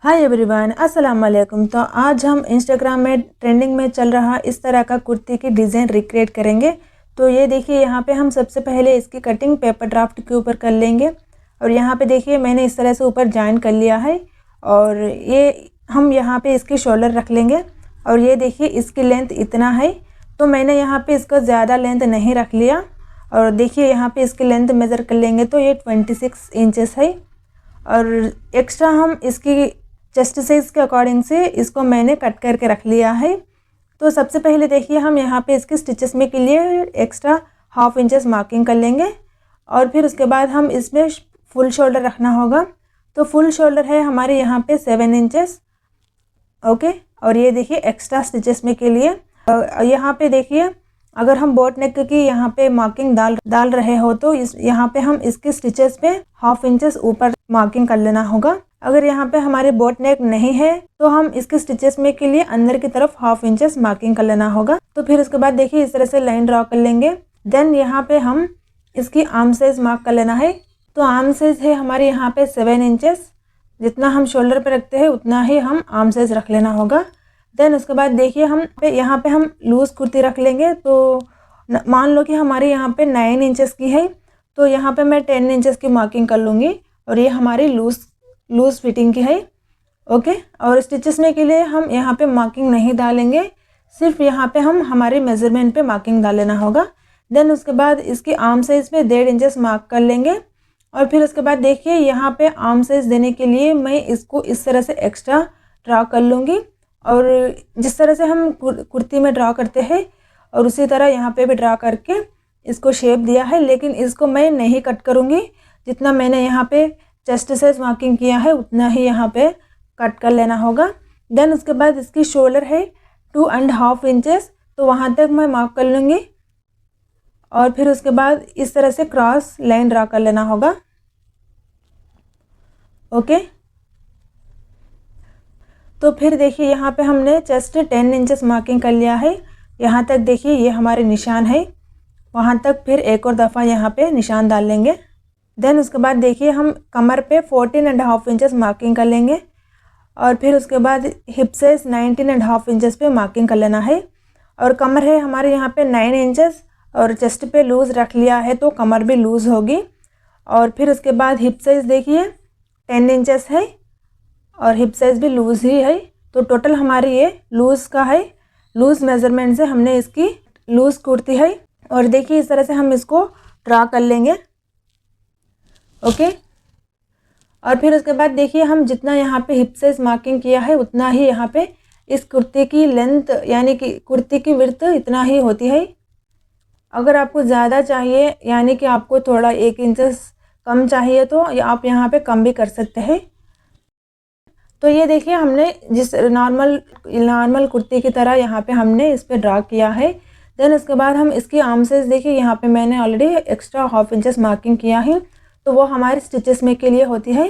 Hi everyone, अस्सलाम वालेकुम। तो आज हम इंस्टाग्राम में ट्रेंडिंग में चल रहा इस तरह का कुर्ती की डिज़ाइन रिक्रिएट करेंगे। तो ये देखिए, यहाँ पे हम सबसे पहले इसकी कटिंग पेपर ड्राफ्ट के ऊपर कर लेंगे। और यहाँ पे देखिए मैंने इस तरह से ऊपर जॉइन कर लिया है। और ये हम यहाँ पे इसकी शोल्डर रख लेंगे। और ये देखिए इसकी लेंथ इतना है, तो मैंने यहाँ पर इसका ज़्यादा लेंथ नहीं रख लिया। और देखिए यहाँ पर इसकी लेंथ मेज़र कर लेंगे तो ये 26 इंचेस है। और एक्स्ट्रा हम इसकी चेस्ट साइज़ के अकॉर्डिंग से इसको मैंने कट करके रख लिया है। तो सबसे पहले देखिए हम यहाँ पे इसके स्टिचेस में के लिए एक्स्ट्रा हाफ इंचेस मार्किंग कर लेंगे। और फिर उसके बाद हम इसमें फुल शोल्डर रखना होगा। तो फुल शोल्डर है हमारे यहाँ पे 7 इंचेस। ओके, और ये देखिए एक्स्ट्रा स्टिचेस में के लिए यहाँ पे देखिए, अगर हम बोट नेक की यहाँ पे मार्किंग डाल रहे हो तो यहाँ पे हम इसके स्टिचेस पे हाफ इंचेस ऊपर मार्किंग कर लेना होगा। अगर यहाँ पे हमारे बोट नेक नहीं है तो हम इसके स्टिचेस में के लिए अंदर की तरफ हाफ इंचेस मार्किंग कर लेना होगा। तो फिर उसके बाद देखिए इस तरह से लाइन ड्रॉ कर लेंगे। देन यहाँ पे हम इसकी आर्म साइज मार्क कर लेना है। तो आर्म साइज है हमारे यहाँ पे 7 इंचेस। जितना हम शोल्डर पे रखते हैं उतना ही हम आर्म साइज रख लेना होगा। देन उसके बाद देखिए हम यहाँ पे हम लूज़ कुर्ती रख लेंगे। तो मान लो कि हमारे यहाँ पे 9 इंचेस की है, तो यहाँ पे मैं 10 इंचेस की मार्किंग कर लूँगी। और ये हमारी लूज़ फिटिंग की है। ओके, और स्टिचेस में के लिए हम यहाँ पे मार्किंग नहीं डालेंगे, सिर्फ यहाँ पे हम हमारे मेज़रमेंट पे मार्किंग डाल लेना होगा। देन उसके बाद इसकी आर्म साइज़ पे 1.5 इंचेस मार्क कर लेंगे। और फिर उसके बाद देखिए यहाँ पे आर्म साइज़ देने के लिए मैं इसको इस तरह से एक्स्ट्रा ड्रा कर लूँगी। और जिस तरह से हम कुर्ती में ड्रा करते हैं और उसी तरह यहाँ पे भी ड्रा करके इसको शेप दिया है, लेकिन इसको मैं नहीं कट करूँगी। जितना मैंने यहाँ पे चेस्ट साइज मार्किंग किया है उतना ही यहाँ पे कट कर लेना होगा। देन उसके बाद इसकी शोल्डर है 2.5 इंचेस, तो वहाँ तक मैं मार्क कर लूँगी। और फिर उसके बाद इस तरह से क्रॉस लाइन ड्रा कर लेना होगा। ओके, तो फिर देखिए यहाँ पे हमने चेस्ट 10 इंचेस मार्किंग कर लिया है। यहाँ तक देखिए ये हमारे निशान है, वहाँ तक फिर एक और दफ़ा यहाँ पे निशान डाल लेंगे। देन उसके बाद देखिए हम कमर पे 14.5 इंचेस मार्किंग कर लेंगे। और फिर उसके बाद हिप साइज 19.5 इंचेस पे मार्किंग कर लेना है। और कमर है हमारे यहाँ पे 9 इंचेस, और चेस्ट पे लूज़ रख लिया है तो कमर भी लूज़ होगी। और फिर उसके बाद हिप साइज देखिए 10 इंचेस है और हिप साइज भी लूज़ ही है। तो टोटल हमारी ये लूज़ का है। लूज़ मेज़रमेंट से हमने इसकी लूज़ कुर्ती है। और देखिए इस तरह से हम इसको ड्रा कर लेंगे। ओके, और फिर उसके बाद देखिए हम जितना यहाँ पे हिप साइज मार्किंग किया है उतना ही यहाँ पे इस कुर्ती की लेंथ यानी कि कुर्ती की विड्थ इतना ही होती है। अगर आपको ज़्यादा चाहिए यानी कि आपको थोड़ा 1 इंचेस कम चाहिए तो आप यहाँ पे कम भी कर सकते हैं। तो ये देखिए हमने जिस नॉर्मल कुर्ती की तरह यहाँ पे हमने इस पर ड्रा किया है। देन उसके बाद हम इसकी आर्म साइज देखिए, यहाँ पे मैंने already extra half inches marking किया है, तो वो हमारे स्टिचेस में के लिए होती है।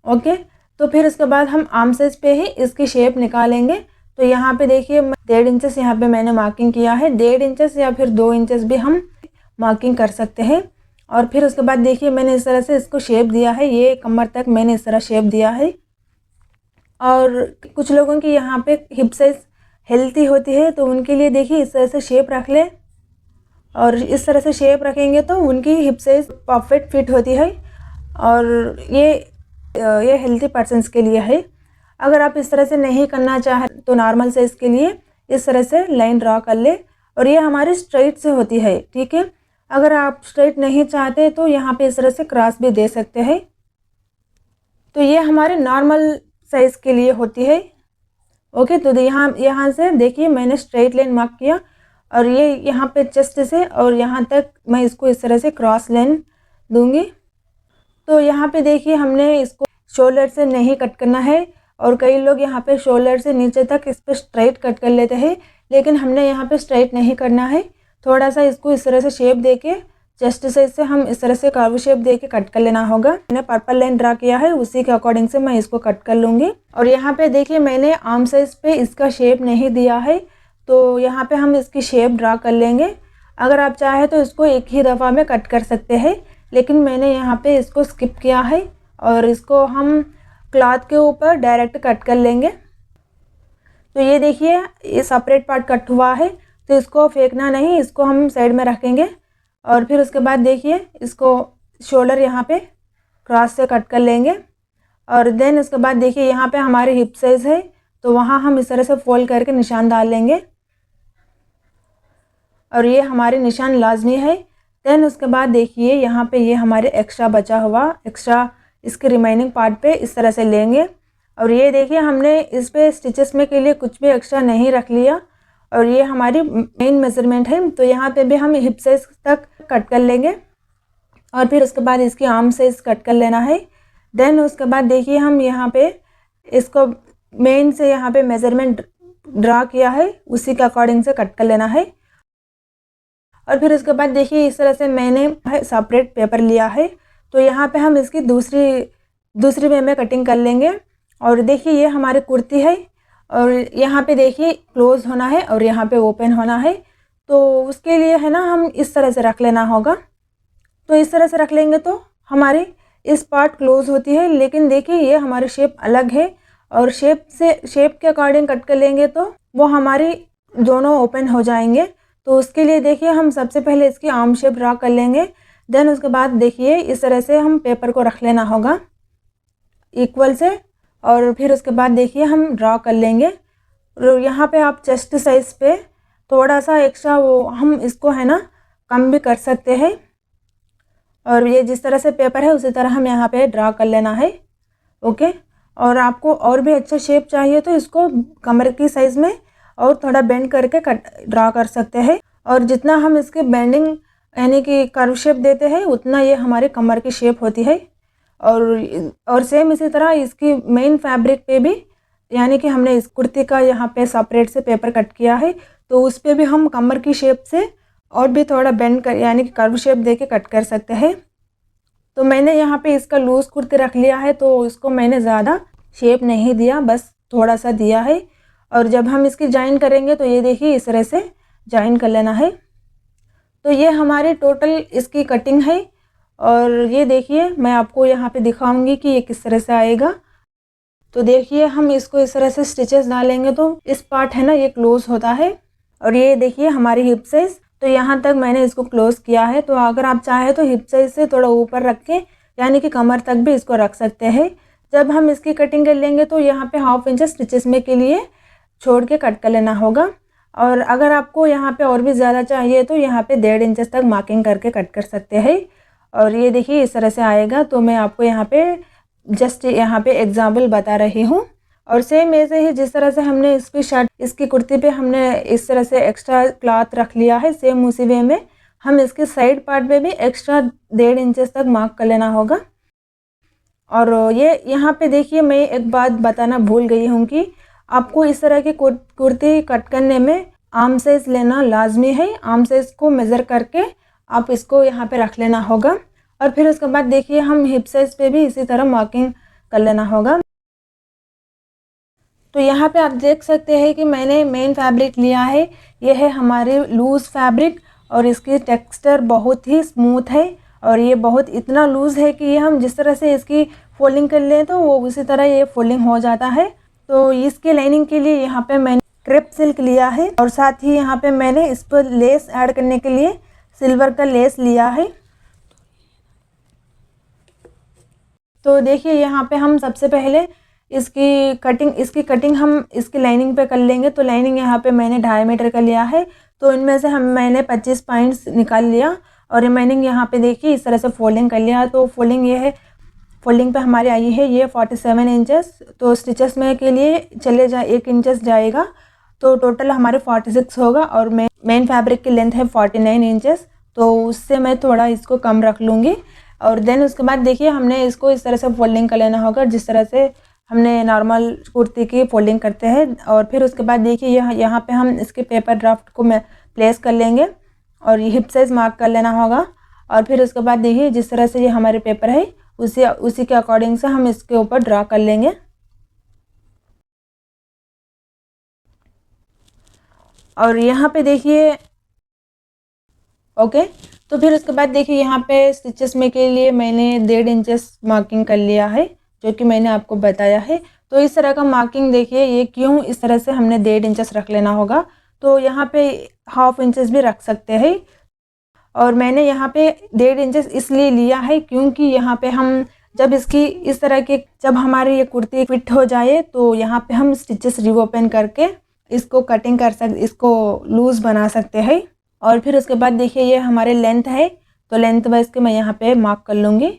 ओके, तो फिर उसके बाद हम आर्म साइज पे ही इसकी शेप निकालेंगे। तो यहाँ पे देखिए 1.5 इंचेस यहाँ पे मैंने मार्किंग किया है। 1.5 इंचेस या फिर 2 इंचेस भी हम मार्किंग कर सकते हैं। और फिर उसके बाद देखिए मैंने इस तरह से इसको शेप दिया है। ये कमर तक मैंने इस तरह शेप दिया है। और कुछ लोगों की यहाँ पे हिप साइज हेल्थी होती है, तो उनके लिए देखिए इस तरह से शेप रख लें। और इस तरह से शेप रखेंगे तो उनकी हिप साइज परफेक्ट फिट होती है। और ये हेल्थी पर्सन्स के लिए है। अगर आप इस तरह से नहीं करना चाहें तो नॉर्मल साइज़ के लिए इस तरह से लाइन ड्रा कर ले। और ये हमारी स्ट्रेट से होती है, ठीक है। अगर आप स्ट्रेट नहीं चाहते तो यहाँ पे इस तरह से क्रॉस भी दे सकते हैं। तो ये हमारे नॉर्मल साइज़ के लिए होती है। ओके, तो यहाँ से देखिए मैंने स्ट्रेट लाइन मार्क किया। और ये यहाँ पे चेस्ट से और यहाँ तक मैं इसको इस तरह से क्रॉस लाइन दूंगी। तो यहाँ पे देखिए हमने इसको शोल्डर से नहीं कट करना है। और कई लोग यहाँ पे शोल्डर से नीचे तक इस पर स्ट्रेट कट कर लेते हैं, लेकिन हमने यहाँ पे स्ट्रेट नहीं करना है। थोड़ा सा इसको इस तरह से शेप देके चेस्ट साइज से हम इस तरह से कर्व शेप देके कट कर लेना होगा। मैंने पर्पल लाइन ड्रा किया है, उसी के अकॉर्डिंग से मैं इसको कट कर लूँगी। और यहाँ पे देखिए मैंने आर्म साइज पे इसका शेप नहीं दिया है, तो यहाँ पे हम इसकी शेप ड्रा कर लेंगे। अगर आप चाहे तो इसको एक ही दफ़ा में कट कर सकते हैं, लेकिन मैंने यहाँ पे इसको स्किप किया है। और इसको हम क्लॉथ के ऊपर डायरेक्ट कट कर लेंगे। तो ये देखिए ये सेपरेट पार्ट कट हुआ है, तो इसको फेंकना नहीं, इसको हम साइड में रखेंगे। और फिर उसके बाद देखिए इसको शोल्डर यहाँ पे क्रॉस से कट कर लेंगे। और देन उसके बाद देखिए यहाँ पे हमारी हिप साइज़ है, तो वहाँ हम इस तरह से फोल्ड करके निशान डाल लेंगे और ये हमारे निशान लाजमी है। देन उसके बाद देखिए यहाँ पे ये हमारे एक्स्ट्रा बचा हुआ एक्स्ट्रा इसके रिमेनिंग पार्ट पे इस तरह से लेंगे। और ये देखिए हमने इस पे स्टिचेस में के लिए कुछ भी एक्स्ट्रा नहीं रख लिया और ये हमारी मेन मेज़रमेंट है। तो यहाँ पे भी हम हिप साइज़ तक कट कर लेंगे और फिर उसके बाद इसकी आर्म साइज़ कट कर लेना है। देन उसके बाद देखिए हम यहाँ पे इसको मेन से यहाँ पे मेज़रमेंट ड्रा किया है, उसी के अकॉर्डिंग से कट कर लेना है। और फिर उसके बाद देखिए इस तरह से मैंने सेपरेट पेपर लिया है, तो यहाँ पे हम इसकी दूसरी वे में कटिंग कर लेंगे। और देखिए ये हमारी कुर्ती है और यहाँ पे देखिए क्लोज होना है और यहाँ पे ओपन होना है, तो उसके लिए है ना हम इस तरह से रख लेना होगा। तो इस तरह से रख लेंगे तो हमारी इस पार्ट क्लोज होती है, लेकिन देखिए ये हमारी शेप अलग है और शेप के अकॉर्डिंग कट कर लेंगे तो वो हमारी दोनों ओपन हो जाएंगे। तो उसके लिए देखिए हम सबसे पहले इसकी आर्म शेप ड्रा कर लेंगे। देन उसके बाद देखिए इस तरह से हम पेपर को रख लेना होगा इक्वल से और फिर उसके बाद देखिए हम ड्रा कर लेंगे। और यहाँ पे आप चेस्ट साइज़ पे थोड़ा सा एक्स्ट्रा वो हम इसको है ना कम भी कर सकते हैं। और ये जिस तरह से पेपर है उसी तरह हम यहाँ पे ड्रा कर लेना है। ओके, और आपको और भी अच्छा शेप चाहिए तो इसको कमर की साइज़ में और थोड़ा बेंड करके ड्रा कर सकते हैं। और जितना हम इसके बेंडिंग यानी कि कर्व शेप देते हैं उतना ये हमारे कमर की शेप होती है। और सेम इसी तरह इसकी मेन फैब्रिक पे भी यानी कि हमने इस कुर्ती का यहाँ पे सेपरेट से पेपर कट किया है, तो उस पर भी हम कमर की शेप से और भी थोड़ा बेंड कर यानी कि कर्व शेप दे के कट कर सकते हैं। तो मैंने यहाँ पे इसका लूज़ कुर्ती रख लिया है, तो इसको मैंने ज़्यादा शेप नहीं दिया, बस थोड़ा सा दिया है। और जब हम इसकी जॉइन करेंगे तो ये देखिए इस तरह से जॉइन कर लेना है। तो ये हमारी टोटल इसकी कटिंग है और ये देखिए मैं आपको यहाँ पे दिखाऊंगी कि ये किस तरह से आएगा। तो देखिए हम इसको इस तरह से स्टिचेस डालेंगे तो इस पार्ट है ना ये क्लोज होता है। और ये देखिए हमारी हिप साइज़, तो यहाँ तक मैंने इसको क्लोज किया है। तो अगर आप चाहें तो हिप साइज़ से थोड़ा ऊपर रख के यानी कि कमर तक भी इसको रख सकते हैं। जब हम इसकी कटिंग कर लेंगे तो यहाँ पे 1/2 इंच स्टिचेस में के लिए छोड़ के कट कर लेना होगा। और अगर आपको यहाँ पे और भी ज़्यादा चाहिए तो यहाँ पे 1.5 इंच तक मार्किंग करके कट कर सकते हैं। और ये देखिए इस तरह से आएगा। तो मैं आपको यहाँ पे जस्ट यहाँ पे एग्जाम्पल बता रही हूँ। और सेम ऐसे ही जिस तरह से हमने इसकी शर्ट इसकी कुर्ती पे हमने इस तरह से एक्स्ट्रा क्लॉथ रख लिया है, सेम उसी वे में हम इसके साइड पार्ट पे भी एक्स्ट्रा 1.5 इंच तक मार्क कर लेना होगा। और ये यहाँ पे देखिए मैं एक बात बताना भूल गई हूँ कि आपको इस तरह की कुर्ती कट करने में आर्म साइज़ लेना लाजमी है। आर्म साइज़ को मेज़र करके आप इसको यहाँ पे रख लेना होगा। और फिर उसके बाद देखिए हम हिप साइज़ पे भी इसी तरह मार्किंग कर लेना होगा। तो यहाँ पे आप देख सकते हैं कि मैंने मेन फैब्रिक लिया है, ये है हमारे लूज़ फैब्रिक और इसकी टेक्सचर बहुत ही स्मूथ है और ये बहुत इतना लूज़ है कि ये हम जिस तरह से इसकी फोल्डिंग कर लें तो वो उसी तरह ये फोल्डिंग हो जाता है। तो इसके लाइनिंग के लिए यहाँ पे मैंने क्रेप सिल्क लिया है और साथ ही यहाँ पे मैंने इस पर लेस ऐड करने के लिए सिल्वर का लेस लिया है। तो देखिए यहाँ पे हम सबसे पहले इसकी कटिंग हम इसकी लाइनिंग पे कर लेंगे। तो लाइनिंग यहाँ पे मैंने 2.5 मीटर का लिया है, तो इनमें से मैंने 25 पॉइंट्स निकाल लिया और रिमेनिंग यहाँ पे देखिए इस तरह से फोल्डिंग कर लिया। तो फोल्डिंग पे हमारी आई है ये 47 इंचेस। तो स्टिचेस में के लिए चले जाए 1 इंचेस जाएगा, तो टोटल हमारे 46 होगा। और मेन फैब्रिक की लेंथ है 49 इंचेस, तो उससे मैं थोड़ा इसको कम रख लूँगी। और देन उसके बाद देखिए हमने इसको इस तरह से फोल्डिंग कर लेना होगा जिस तरह से हमने नॉर्मल कुर्ती की फोल्डिंग करते हैं। और फिर उसके बाद देखिए यहाँ पे हम इसके पेपर ड्राफ्ट को प्लेस कर लेंगे और ये हिप साइज़ मार्क कर लेना होगा। और फिर उसके बाद देखिए जिस तरह से ये हमारे पेपर है उसी के अकॉर्डिंग से हम इसके ऊपर ड्रा कर लेंगे। और यहाँ पे देखिए ओके, तो फिर उसके बाद देखिए यहाँ पे स्टिचेस में के लिए मैंने 1.5 इंचेस मार्किंग कर लिया है। जो कि मैंने आपको बताया है। तो इस तरह का मार्किंग देखिए, ये क्यों इस तरह से हमने 1.5 इंचेस रख लेना होगा। तो यहाँ पे 1/2 इंचेस भी रख सकते हैं। और मैंने यहाँ पे 1.5 इंचेस इसलिए लिया है क्योंकि यहाँ पे हम जब इसकी इस तरह के जब हमारी ये कुर्ती फिट हो जाए तो यहाँ पे हम स्टिचेस रीओपन करके इसको कटिंग कर सकते, इसको लूज़ बना सकते हैं। और फिर उसके बाद देखिए ये हमारे लेंथ है, तो लेंथ वाइज के मैं यहाँ पे मार्क कर लूँगी।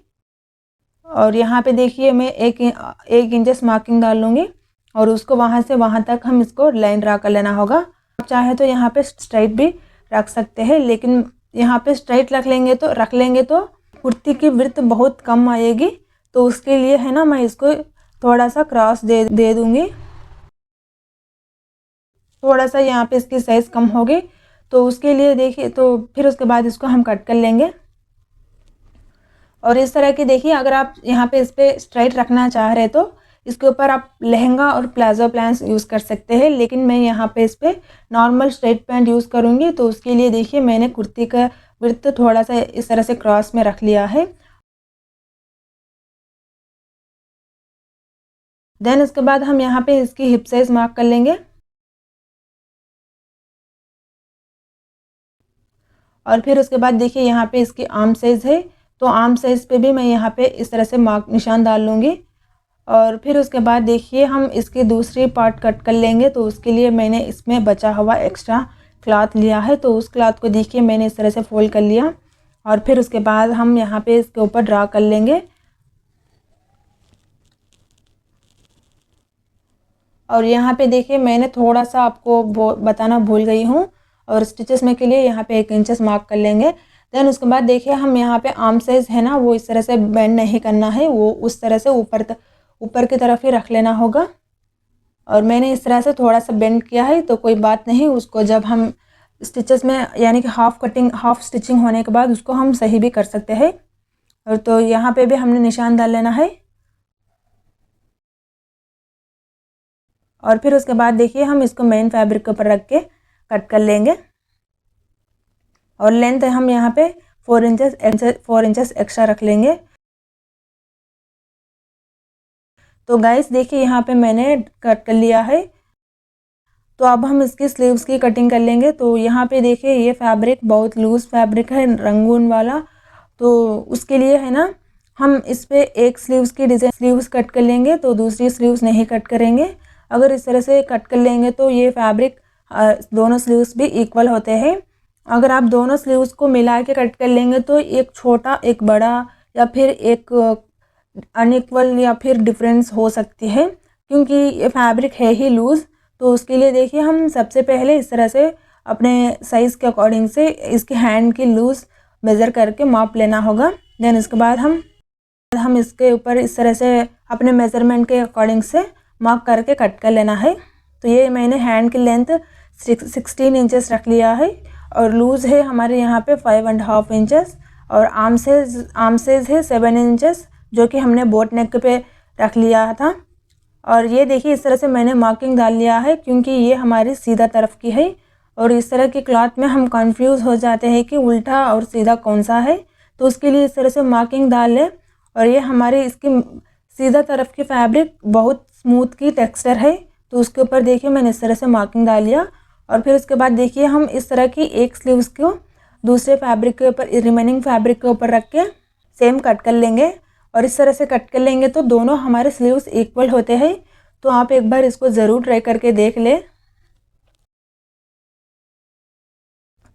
और यहाँ पे देखिए मैं 1 इंचेस मार्किंग डाल लूँगी और उसको वहाँ से वहाँ तक हम इसको लाइन ड्रा कर लेना होगा। आप चाहे तो यहाँ पे स्ट्राइट भी रख सकते हैं, लेकिन यहाँ पे स्ट्राइट रख लेंगे तो कुर्ती की विड्थ बहुत कम आएगी। तो उसके लिए है ना, मैं इसको थोड़ा सा क्रॉस दे दूँगी। थोड़ा सा यहाँ पे इसकी साइज़ कम होगी, तो उसके लिए देखिए, तो फिर उसके बाद इसको हम कट कर लेंगे। और इस तरह की देखिए, अगर आप यहाँ पे इस पर स्ट्राइट रखना चाह रहे तो इसके ऊपर आप लहंगा और प्लाजो पैंट्स यूज़ कर सकते हैं, लेकिन मैं यहाँ पे इस पर नॉर्मल स्ट्रेट पैंट यूज़ करूँगी। तो उसके लिए देखिए मैंने कुर्ती का विड्थ थोड़ा सा इस तरह से क्रॉस में रख लिया है। देन उसके बाद हम यहाँ पे इसकी हिप साइज़ मार्क कर लेंगे। और फिर उसके बाद देखिए यहाँ पे इसकी आर्म साइज़ है, तो आर्म साइज़ पे भी मैं यहाँ पे इस तरह से निशान डाल लूँगी। और फिर उसके बाद देखिए हम इसकी दूसरी पार्ट कट कर लेंगे। तो उसके लिए मैंने इसमें बचा हुआ एक्स्ट्रा क्लॉथ लिया है, तो उस क्लॉथ को देखिए मैंने इस तरह से फोल्ड कर लिया। और फिर उसके बाद हम यहाँ पे इसके ऊपर ड्रा कर लेंगे। और यहाँ पे देखिए मैंने थोड़ा सा आपको बताना भूल गई हूँ, और स्टिचेस में के लिए यहाँ पे 1 इंचेस मार्क कर लेंगे। देन उसके बाद देखिए हम यहाँ पे आर्म साइज़ है ना, वो इस तरह से बेंड नहीं करना है, वो उस तरह से ऊपर की तरफ ही रख लेना होगा। और मैंने इस तरह से थोड़ा सा बेंड किया है, तो कोई बात नहीं, उसको जब हम स्टिचेस में यानी कि हाफ स्टिचिंग होने के बाद उसको हम सही भी कर सकते हैं। और तो यहाँ पे भी हमने निशान डाल लेना है। और फिर उसके बाद देखिए हम इसको मेन फैब्रिक के ऊपर रख के कट कर लेंगे। और लेंथ हम यहाँ पे 4 इंचेस एक्स्ट्रा रख लेंगे। तो गाइस देखिए यहाँ पे मैंने कट कर लिया है। तो अब हम इसकी स्लीव्स की कटिंग कर लेंगे। तो यहाँ पे देखिए ये फैब्रिक बहुत लूज़ फैब्रिक है, रंगून वाला। तो उसके लिए है ना, हम इस पे एक स्लीव्स की डिज़ाइन स्लीव्स कट कर लेंगे, तो दूसरी स्लीव्स नहीं कट करेंगे। अगर इस तरह से कट कर लेंगे तो ये फैब्रिक दोनों स्लीव्स भी इक्वल होते हैं। अगर आप दोनों स्लीव्स को मिला के कट कर लेंगे तो एक छोटा एक बड़ा या फिर एक अनइक्वल या फिर डिफरेंस हो सकती है, क्योंकि ये फैब्रिक है ही लूज़। तो उसके लिए देखिए हम सबसे पहले इस तरह से अपने साइज़ के अकॉर्डिंग से इसके हैंड की लूज़ मेज़र करके माप लेना होगा। देन इसके बाद हम इसके ऊपर इस तरह से अपने मेज़रमेंट के अकॉर्डिंग से मार्क करके कट कर लेना है। तो ये मैंने हैंड की लेंथ 16 इंचेस रख लिया है, और लूज़ है हमारे यहाँ पे 5.5 इंचेस, और आर्म साइज़ है 7 इंचेस, जो कि हमने बोट नेक पे रख लिया था। और ये देखिए इस तरह से मैंने मार्किंग डाल लिया है, क्योंकि ये हमारी सीधा तरफ की है। और इस तरह के क्लॉथ में हम कंफ्यूज हो जाते हैं कि उल्टा और सीधा कौन सा है, तो उसके लिए इस तरह से मार्किंग डाल लें। और ये हमारी इसकी सीधा तरफ की फैब्रिक बहुत स्मूथ की टेक्सचर है, तो उसके ऊपर देखिए मैंने इस तरह से मार्किंग डाल लिया। और फिर उसके बाद देखिए हम इस तरह की एक स्लीव्स को दूसरे फैब्रिक के ऊपर, रिमेनिंग फैब्रिक के ऊपर रख के सेम कट कर लेंगे। और इस तरह से कट कर लेंगे तो दोनों हमारे स्लीव्स इक्वल होते हैं। तो आप एक बार इसको ज़रूर ट्राई करके देख लें।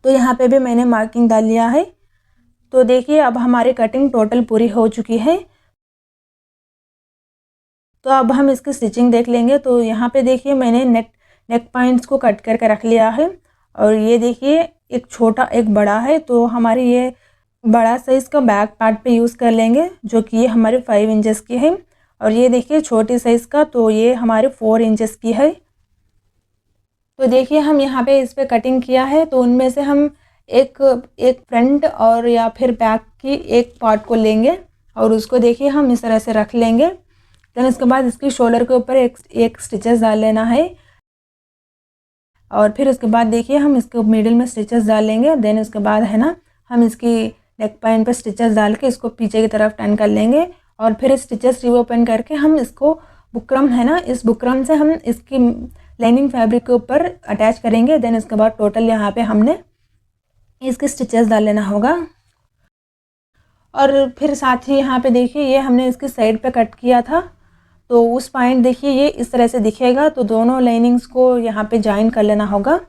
तो यहाँ पे भी मैंने मार्किंग डाल लिया है। तो देखिए अब हमारी कटिंग टोटल पूरी हो चुकी है। तो अब हम इसकी स्टिचिंग देख लेंगे। तो यहाँ पे देखिए मैंने नेक पॉइंट्स को कट करके रख लिया है। और ये देखिए एक छोटा एक बड़ा है, तो हमारी ये बड़ा साइज़ का बैक पार्ट पे यूज़ कर लेंगे, जो कि ये हमारे 5 इंचेस की है। और ये देखिए छोटी साइज़ का, तो ये हमारे 4 इंचेस की है। तो देखिए हम यहाँ पे इस पे कटिंग किया है, तो उनमें से हम एक फ्रंट और या फिर बैक की एक पार्ट को लेंगे और उसको देखिए हम इस तरह से रख लेंगे। देन उसके बाद इसकी शोल्डर के ऊपर एक स्टिचेस डाल लेना है। और फिर उसके बाद देखिए हम इसके मिडिल में स्टिचेस डाल लेंगे। देन उसके बाद है ना, हम इसकी नेक पॉइंट पे स्टिचेस डाल के इसको पीछे की तरफ टर्न कर लेंगे। और फिर स्टिचेस रीओपन करके हम इसको बुकरम है ना, इस बुकरम से हम इसकी लाइनिंग फैब्रिक के ऊपर अटैच करेंगे। देन इसके बाद टोटल यहाँ पे हमने इसके स्टिचेस डाल लेना होगा। और फिर साथ ही यहाँ पे देखिए ये हमने इसकी साइड पे कट किया था, तो उस पॉइंट देखिए ये इस तरह से दिखेगा। तो दोनों लाइनिंग्स को यहाँ पे जॉइन कर लेना होगा।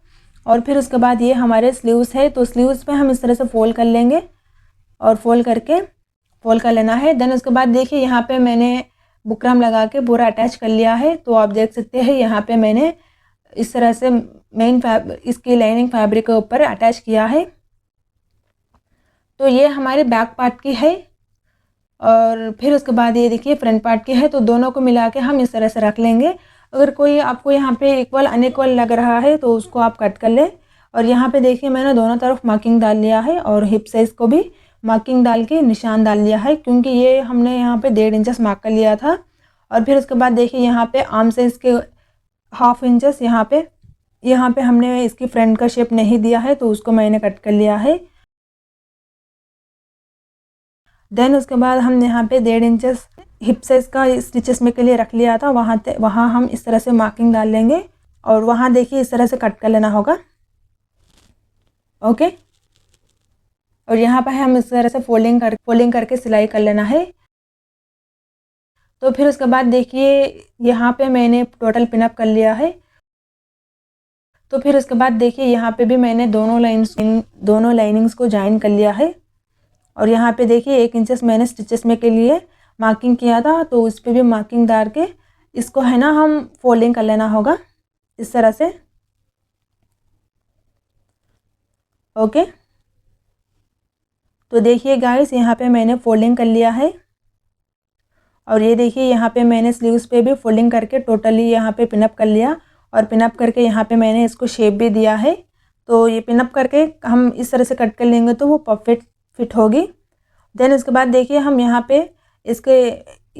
और फिर उसके बाद ये हमारे स्लीव्स है, तो स्लीव्स पे हम इस तरह से फोल्ड कर लेंगे और फोल्ड कर लेना है। देन उसके बाद देखिए यहाँ पे मैंने बुकरम लगा के पूरा अटैच कर लिया है। तो आप देख सकते हैं यहाँ पे मैंने इस तरह से इसकी लाइनिंग फैब्रिक के ऊपर अटैच किया है। तो ये हमारे बैक पार्ट की है और फिर उसके बाद ये देखिए फ्रंट पार्ट की है। तो दोनों को मिला के हम इस तरह से रख लेंगे। अगर कोई आपको यहाँ पे इक्वल अनइक्वल लग रहा है तो उसको आप कट कर लें। और यहाँ पे देखिए मैंने दोनों तरफ मार्किंग डाल लिया है और हिप साइज़ को भी मार्किंग डाल के निशान डाल लिया है, क्योंकि ये हमने यहाँ पे 1.5 इंचेस मार्क कर लिया था। और फिर उसके बाद देखिए यहाँ पे आर्म साइज़ के 1/2 इंचेस यहाँ पे हमने इसकी फ्रंट का शेप नहीं दिया है, तो उसको मैंने कट कर लिया है। देन उसके बाद हम यहाँ पे 1.5 इंचेस हिप साइज़ का स्टिचेस में के लिए रख लिया था, वहाँ हम इस तरह से मार्किंग डाल लेंगे और वहाँ देखिए इस तरह से कट कर लेना होगा। ओके, और यहाँ पर हम इस तरह से फोल्डिंग करके सिलाई कर लेना है। तो फिर उसके बाद देखिए यहाँ पे मैंने टोटल पिनअप कर लिया है। तो फिर उसके बाद देखिए यहाँ पे भी मैंने दोनों लाइनिंग्स को जॉइन कर लिया है। और यहाँ पे देखिए 1 इंचेस मैंने स्टिचेस में के लिए मार्किंग किया था, तो उस पर भी मार्किंग डाल के इसको है ना हम फोल्डिंग कर लेना होगा इस तरह से। ओके, तो देखिए गाइस यहाँ पे मैंने फोल्डिंग कर लिया है। और ये देखिए यहाँ पे मैंने स्लीव्स पे भी फोल्डिंग करके टोटली यहाँ पे पिनअप कर लिया। और पिनअप करके यहाँ पे मैंने इसको शेप भी दिया है। तो ये पिनअप करके हम इस तरह से कट कर लेंगे तो वो परफेक्ट फिट होगी। देन उसके बाद देखिए हम यहाँ पे इसके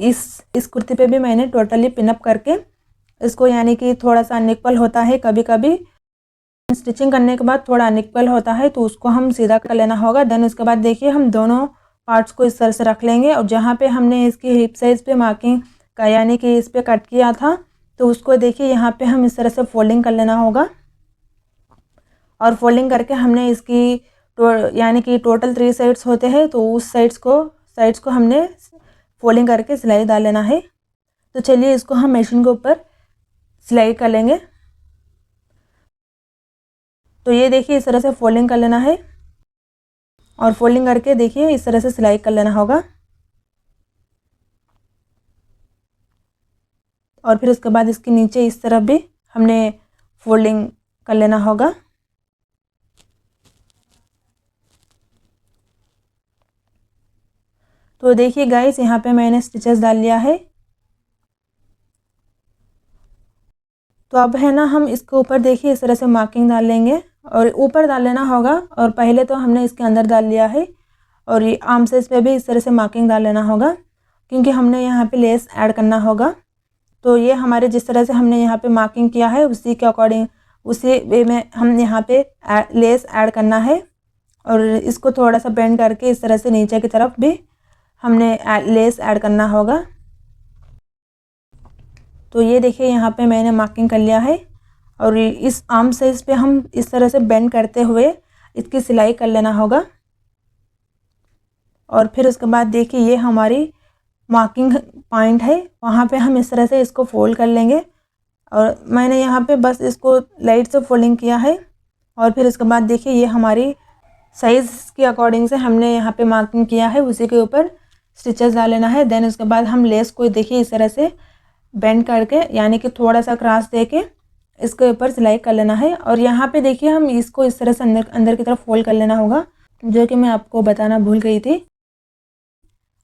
इस कुर्ती पे भी मैंने टोटली पिनअप करके इसको, यानी कि थोड़ा सा अनइक्वल होता है कभी कभी स्टिचिंग करने के बाद थोड़ा अनइक्वल होता है, तो उसको हम सीधा कर लेना होगा। देन उसके बाद देखिए हम दोनों पार्ट्स को इस तरह से रख लेंगे और जहाँ पे हमने इसकी हिप साइज़ पे मार्किंग का यानी कि इस पे कट किया था, तो उसको देखिए यहाँ पे हम इस तरह से फोल्डिंग कर लेना होगा। और फोल्डिंग करके हमने इसकी यानी कि टोटल 3 साइड्स होते हैं, तो उस साइड्स को हमने फोल्डिंग करके सिलाई डाल लेना है। तो चलिए इसको हम मशीन के ऊपर सिलाई कर लेंगे। तो ये देखिए इस तरह से फोल्डिंग कर लेना है और फोल्डिंग करके देखिए इस तरह से सिलाई कर लेना होगा। और फिर उसके बाद इसके नीचे इस तरफ भी हमने फोल्डिंग कर लेना होगा। तो देखिए गाइस यहाँ पे मैंने स्टिचेस डाल लिया है। तो अब है ना हम इसके ऊपर देखिए इस तरह से मार्किंग डाल लेंगे और ऊपर डाल लेना होगा। और पहले तो हमने इसके अंदर डाल लिया है और ये आर्म साइज़ पे भी इस तरह से मार्किंग डाल लेना होगा, क्योंकि हमने यहाँ पे लेस ऐड करना होगा। तो ये हमारे जिस तरह से हमने यहाँ पे मार्किंग किया है उसी के अकॉर्डिंग उसी वे में हम यहाँ पे लेस ऐड करना है। और इसको थोड़ा सा बेंड करके इस तरह से नीचे की तरफ भी हमने लेस ऐड करना होगा। तो ये देखिए यहाँ पे मैंने मार्किंग कर लिया है और इस आर्म साइज़ पे हम इस तरह से बेंड करते हुए इसकी सिलाई कर लेना होगा। और फिर उसके बाद देखिए ये हमारी मार्किंग पॉइंट है, वहाँ पे हम इस तरह से इसको फोल्ड कर लेंगे। और मैंने यहाँ पे बस इसको लाइट से फोल्डिंग किया है। और फिर उसके बाद देखिए ये हमारी साइज़ के अकॉर्डिंग से हमने यहाँ पे मार्किंग किया है, उसी के ऊपर स्टिचेस डाल लेना है। देन उसके बाद हम लेस को देखिए इस तरह से बेंड करके यानी कि थोड़ा सा क्रॉस दे के इसके ऊपर सिलाई कर लेना है। और यहाँ पे देखिए हम इसको इस तरह से अंदर की तरफ फोल्ड कर लेना होगा, जो कि मैं आपको बताना भूल गई थी।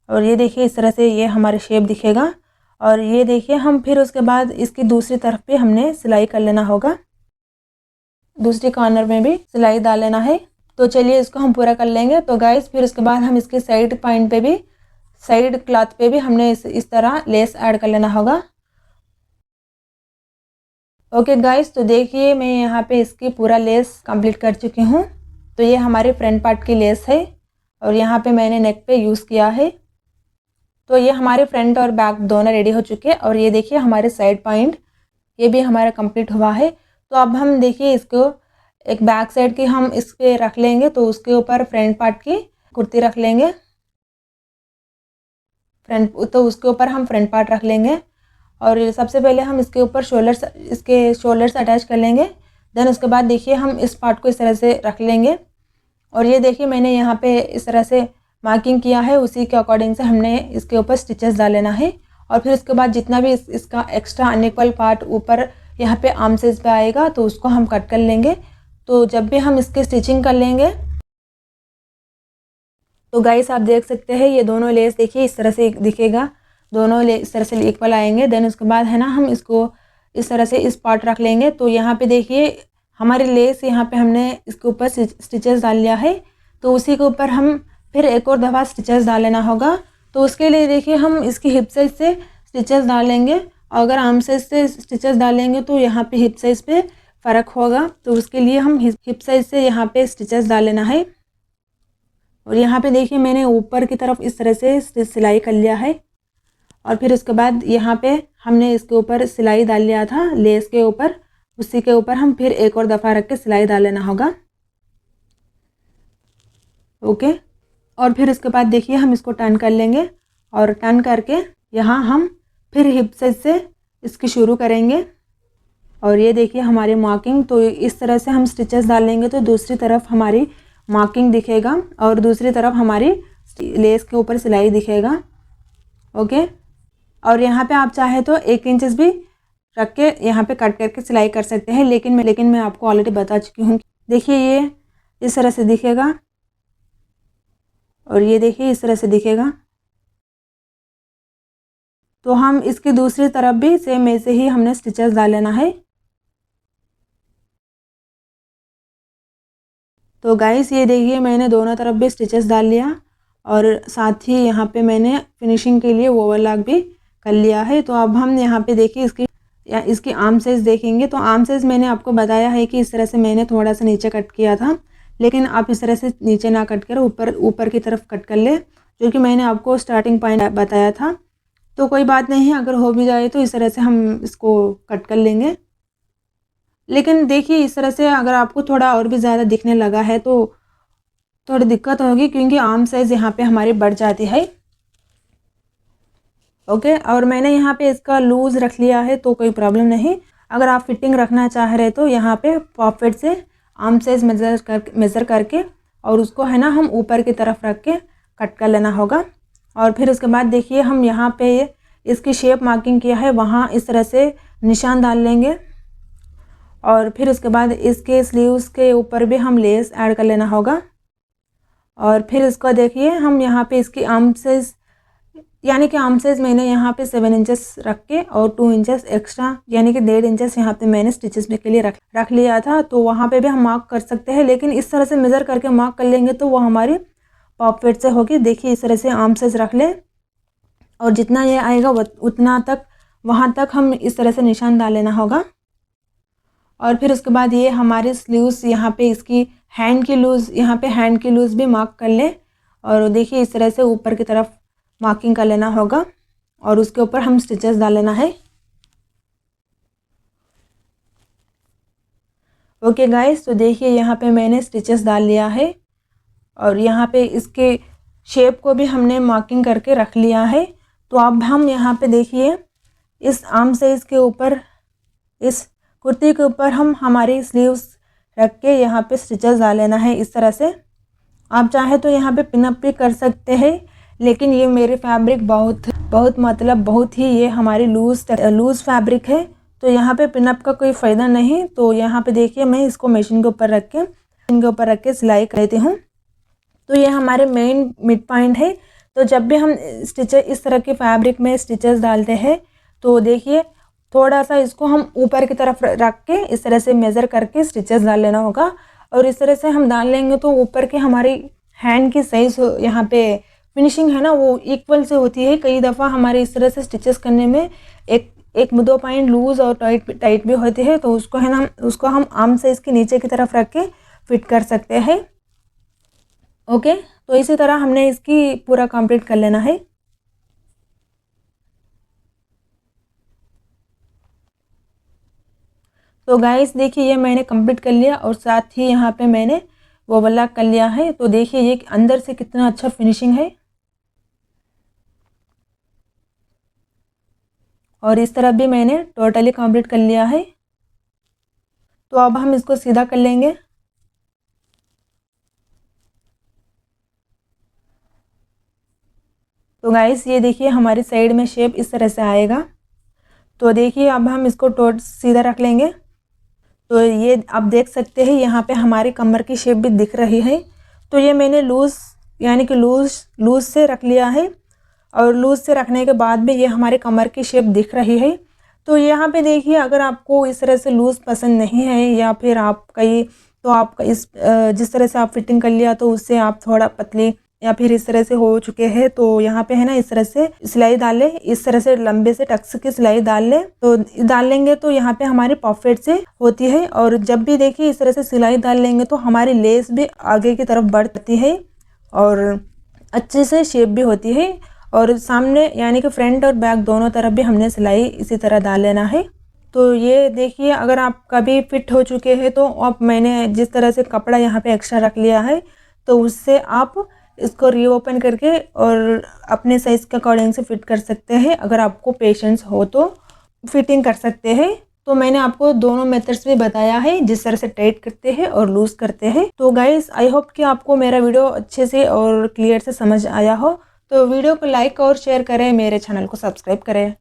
और ये देखिए इस तरह से ये हमारे शेप दिखेगा। और ये देखिए हम फिर उसके बाद इसकी दूसरी तरफ पे हमने सिलाई कर लेना होगा, दूसरी कॉर्नर में भी सिलाई डाल लेना है। तो चलिए इसको हम पूरा कर लेंगे। तो गाइस फिर उसके बाद हम इसके साइड पॉइंट पे भी, साइड क्लॉथ पे भी हमने इस तरह लेस ऐड कर लेना होगा। ओके गाइस, तो देखिए मैं यहाँ पे इसकी पूरा लेस कंप्लीट कर चुकी हूँ। तो ये हमारे फ्रंट पार्ट की लेस है और यहाँ पे मैंने नेक पे यूज़ किया है। तो ये हमारे फ्रंट और बैक दोनों रेडी हो चुके हैं। और ये देखिए हमारे साइड पॉइंट ये भी हमारा कंप्लीट हुआ है। तो अब हम देखिए इसको एक बैक साइड की हम इस पे रख लेंगे, तो उसके ऊपर फ्रंट पार्ट की कुर्ती रख लेंगे, तो उसके ऊपर हम फ्रंट पार्ट रख लेंगे। और सबसे पहले हम इसके ऊपर शोल्डर्स अटैच कर लेंगे। देन उसके बाद देखिए हम इस पार्ट को इस तरह से रख लेंगे। और ये देखिए मैंने यहाँ पे इस तरह से मार्किंग किया है, उसी के अकॉर्डिंग से हमने इसके ऊपर स्टिचेस डाल लेना है। और फिर उसके बाद जितना भी इसका एक्स्ट्रा अनइक्वल पार्ट ऊपर यहाँ पे आर्म साइज पे आएगा तो उसको हम कट कर लेंगे। तो जब भी हम इसकी स्टिचिंग कर लेंगे तो गाइस आप देख सकते हैं ये दोनों लेस देखिए इस तरह से दिखेगा, दोनों लेस इस तरह से इक्वल आएंगे। देन उसके बाद है ना हम इसको इस तरह से इस पार्ट रख लेंगे। तो यहाँ पे देखिए हमारी लेस यहाँ पे हमने इसके ऊपर स्टिचेस डाल लिया है, तो उसी के ऊपर हम फिर एक और दफ़ा स्टिचेस डाल लेना होगा। तो उसके लिए देखिए हम इसकी हिप साइज से स्टिचेस डालेंगे, अगर आर्म साइज से स्टिचेस डालेंगे तो यहाँ पे हिप साइज पे फ़र्क होगा। तो उसके लिए हम हिप साइज से यहाँ पे स्टिचेस डाल लेना है। और यहाँ पे देखिए मैंने ऊपर की तरफ इस तरह से सिलाई कर लिया है। और फिर उसके बाद यहाँ पे हमने इसके ऊपर सिलाई डाल लिया था लेस के ऊपर, उसी के ऊपर हम फिर एक और दफ़ा रख के सिलाई डाल लेना होगा। ओके। और फिर उसके बाद देखिए हम इसको टर्न कर लेंगे, और टर्न करके यहाँ हम फिर हिप साइज से इसकी शुरू करेंगे। और ये देखिए हमारी मार्किंग, तो इस तरह से हम स्टिचेस डालेंगे तो दूसरी तरफ हमारी मार्किंग दिखेगा और दूसरी तरफ हमारी लेस के ऊपर सिलाई दिखेगा। ओके। और यहाँ पे आप चाहे तो 1 इंच भी रख के यहाँ पे कट करके सिलाई कर सकते हैं, लेकिन मैं आपको ऑलरेडी बता चुकी हूँ। देखिए ये इस तरह से दिखेगा और ये देखिए इस तरह से दिखेगा। तो हम इसकी दूसरी तरफ भी सेम ऐसे ही हमने स्टिचेस डाल लेना है। तो गाइस ये देखिए मैंने दोनों तरफ भी स्टिचेस डाल लिया, और साथ ही यहाँ पे मैंने फिनिशिंग के लिए ओवरलॉक भी कर लिया है। तो अब हम यहाँ पे देखिए इसकी आर्म साइज देखेंगे। तो आर्म साइज मैंने आपको बताया है कि इस तरह से मैंने थोड़ा सा नीचे कट किया था, लेकिन आप इस तरह से नीचे ना कट कर ऊपर की तरफ कट कर ले, जो कि मैंने आपको स्टार्टिंग पॉइंट बताया था। तो कोई बात नहीं, अगर हो भी जाए तो इस तरह से हम इसको कट कर लेंगे। लेकिन देखिए इस तरह से अगर आपको थोड़ा और भी ज़्यादा दिखने लगा है तो थोड़ी दिक्कत होगी, क्योंकि आर्म साइज़ यहाँ पे हमारी बढ़ जाती है। ओके। और मैंने यहाँ पे इसका लूज़ रख लिया है, तो कोई प्रॉब्लम नहीं। अगर आप फिटिंग रखना चाह रहे तो यहाँ पे पॉकेट से आर्म साइज़ मेज़र करके और उसको है ना हम ऊपर की तरफ रख के कट कर लेना होगा। और फिर उसके बाद देखिए हम यहाँ पे इसकी शेप मार्किंग किया है, वहाँ इस तरह से निशान डाल लेंगे। और फिर उसके बाद इसके स्लीव्स के ऊपर भी हम लेस ऐड कर लेना होगा। और फिर इसको देखिए हम यहाँ पे इसकी आर्म साइज़ यानी कि आर्म साइज़ मैंने यहाँ पे 7 इंचेस रख के और 2 इंचेस एक्स्ट्रा यानी कि 1.5 इंचेस यहाँ पे मैंने स्टिचेस के लिए रख लिया था। तो वहाँ पे भी हम मार्क कर सकते हैं, लेकिन इस तरह से मेज़र करके मार्क कर लेंगे तो वो हमारी पॉकेट से होगी। देखिए इस तरह से आर्म साइज़ रख लें, और जितना ये आएगा उतना तक वहाँ तक हम इस तरह से निशान डाल लेना होगा। और फिर उसके बाद ये हमारे स्लीव्स यहाँ पे इसकी हैंड की लूज़ भी मार्क कर लें। और देखिए इस तरह से ऊपर की तरफ मार्किंग कर लेना होगा, और उसके ऊपर हम स्टिचेस डाल लेना है। ओके गाइस, तो देखिए यहाँ पे मैंने स्टिचेस डाल लिया है, और यहाँ पे इसके शेप को भी हमने मार्किंग करके रख लिया है। तो अब हम यहाँ पे देखिए इस आर्म साइज़ के ऊपर, इस कुर्ती के ऊपर हम हमारी स्लीव्स रख के यहाँ पे स्टिचेस डाल लेना है इस तरह से। आप चाहे तो यहाँ पे पिनअप भी कर सकते हैं, लेकिन ये मेरे फैब्रिक बहुत ही ये हमारी लूज़ फैब्रिक है, तो यहाँ पे पिनअप का कोई फ़ायदा नहीं। तो यहाँ पे देखिए मैं इसको मशीन के ऊपर रख के सिलाई कर लेती हूँ। तो ये हमारे मेन मिड पॉइंट है। तो जब भी हम स्टिचेस इस तरह के फैब्रिक में स्टिचेस डालते हैं तो देखिए थोड़ा सा इसको हम ऊपर की तरफ रख के इस तरह से मेज़र करके स्टिचेस डाल लेना होगा। और इस तरह से हम डाल लेंगे तो ऊपर के हमारी हैंड की साइज़ यहाँ पे फिनिशिंग है ना वो इक्वल से होती है। कई दफ़ा हमारे इस तरह से स्टिचेस करने में एक 2 पॉइंट लूज़ और टाइट भी होती है, तो उसको है ना उसको हम आर्म साइज़ के नीचे की तरफ रख के फिट कर सकते हैं। ओके। तो इसी तरह हमने इसकी पूरा कंप्लीट कर लेना है। तो गाइस देखिए ये मैंने कंप्लीट कर लिया और साथ ही यहाँ पे मैंने वो वाला कर लिया है। तो देखिए ये अंदर से कितना अच्छा फिनिशिंग है। और इस तरफ भी मैंने टोटली कंप्लीट कर लिया है। तो अब हम इसको सीधा कर लेंगे। तो गाइस ये देखिए हमारी साइड में शेप इस तरह से आएगा। तो देखिए अब हम इसको सीधा रख लेंगे। तो ये आप देख सकते हैं यहाँ पे हमारी कमर की शेप भी दिख रही है। तो ये मैंने लूज़ यानी कि लूज़ से रख लिया है और लूज़ से रखने के बाद भी ये हमारे कमर की शेप दिख रही है। तो यहाँ पे देखिए अगर आपको इस तरह से लूज़ पसंद नहीं है या फिर आप कहीं तो आप इस जिस तरह से आप फिटिंग कर लिया तो उससे आप थोड़ा पतली या फिर इस तरह से हो चुके हैं तो यहाँ पे है ना इस तरह से सिलाई डाल लें। इस तरह से लंबे से टक्स की सिलाई डाल लें। तो डाल लेंगे तो यहाँ पे हमारी परफेक्ट से होती है। और जब भी देखिए इस तरह से सिलाई डाल लेंगे तो हमारी लेस भी आगे की तरफ बढ़ती है और अच्छे से शेप भी होती है। और सामने यानी कि फ्रंट और बैक दोनों तरफ भी हमने सिलाई इसी तरह डाल लेना है। तो ये देखिए अगर आप कभी फिट हो चुके हैं तो अब मैंने जिस तरह से कपड़ा यहाँ पे एक्स्ट्रा रख लिया है तो उससे आप इसको रीओपन करके और अपने साइज़ के अकॉर्डिंग से फिट कर सकते हैं। अगर आपको पेशेंस हो तो फिटिंग कर सकते हैं। तो मैंने आपको दोनों मेथड्स भी बताया है, जिस तरह से टाइट करते हैं और लूज़ करते हैं। तो गाइस आई होप कि आपको मेरा वीडियो अच्छे से और क्लियर से समझ आया हो। तो वीडियो को लाइक और शेयर करें, मेरे चैनल को सब्सक्राइब करें।